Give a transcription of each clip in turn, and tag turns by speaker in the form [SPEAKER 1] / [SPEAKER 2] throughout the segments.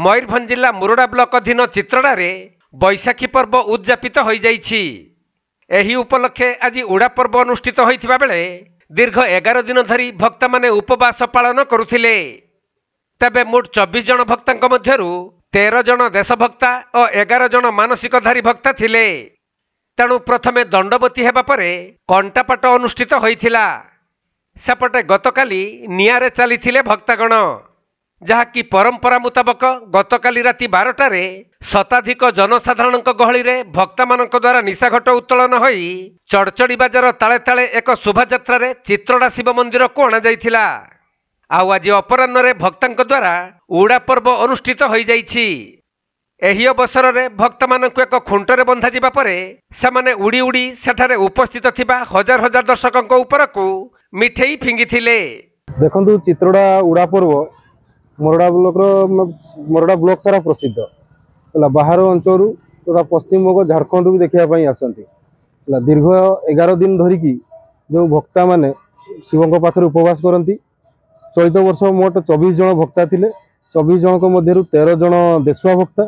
[SPEAKER 1] मयूरभंज जिला मुरुडा ब्लॉक अधीन चित्रडारे बैशाखी पर्व उद्यापित हो जाइछि। एही उपलक्षे आज उड़ा पर्व अनुष्ठित होइथिबा बेले दीर्घ 11 दिन धरी भक्त माने उपवास पालन करुथिले। तबे मोट 24 जन भक्तक मध्यरु 13 जन देशभक्ता और 11 जन मानसिकधारी भक्ता थिले। तेणु प्रथमे दंडवती हेबा परे कंटापाट अनुष्ठित होइथिला। सेपटे गतकाली नियारे चलीथिले भक्तगण, जहाँकि परंपरा मुताबक गतकाली राति 12टारे शताधिक जनसाधारण गहली रे भक्त मानक द्वारा निशाघट उत्तोलन होई चढ़चड़ी बाजार ताले ताले एक शोभायात्रा रे चित्रड़ा शिव मंदिर को अणा जाइथिला। आउ आज अपराह्न रे भक्तंक द्वारा उड़ा पर्व अनुष्ठित हो जाइछि। एही अवसर रे भक्त मानक एक खुंटरे बंधा जिबा परे सेमाने उड़ी उड़ी सेठारे उपस्थित थिबा हजार हजार दर्शकंक उपरकू मिठेई फिंगिथिले।
[SPEAKER 2] देखंतु चित्रड़ा उड़ा पर्व मोरडा ब्लॉक सारा प्रसिद्ध बाहर अंचल तथा पश्चिम बंग झारखंड भी देखापी आसती। दीर्घ 11 दिन धरिकी जो भक्ता माने शिवों पाखे उपवास करती। चलित वर्ष मोट 24 जन भक्ता थिले। 24 जन मध्य 13 जन देशुआ भक्ता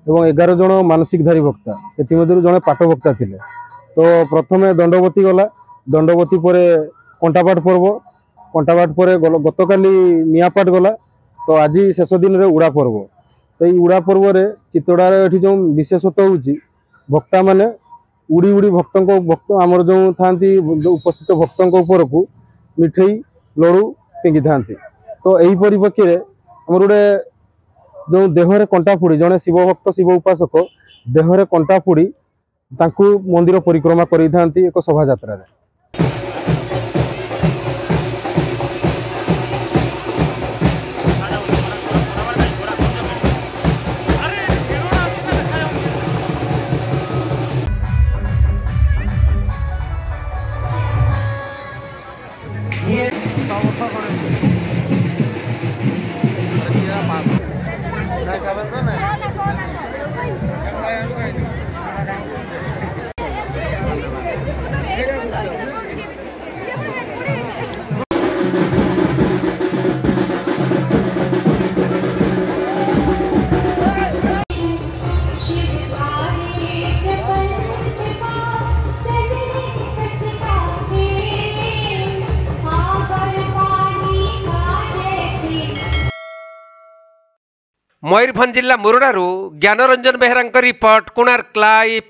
[SPEAKER 2] और 11 जन मानसिकधारी भक्ता, से जड़े पाट भक्ता थिले। तो प्रथमे दंडवती गला, दंडवती पर कंटापाट पर्व, कंटापाट पर गतकाली नियापाट गला। तो आज शेष दिन रे उड़ा पर्व। तो ये उड़ा पर्व रे चित्रडार एठी जो विशेषत्व होची भक्ता माने उड़ी उड़ी भक्त आमर जो थांती उपस्थित भक्तों ऊपर को मिठई लड़ू फिंगी थांती। तो यही परिप्रेक्षी रे हमर गोटे जो देहरे कंटा फुड़ी जड़े शिव भक्त शिव उपासक देहरे कंटा फुड़ी तांकू मंदिर परिक्रमा करी थांती एक शोभा यात्रा रे।
[SPEAKER 1] मयूरभंज जिला मुरुडारू ज्ञानरंजन बेहरा रिपोर्ट, कोणार्क लाइव।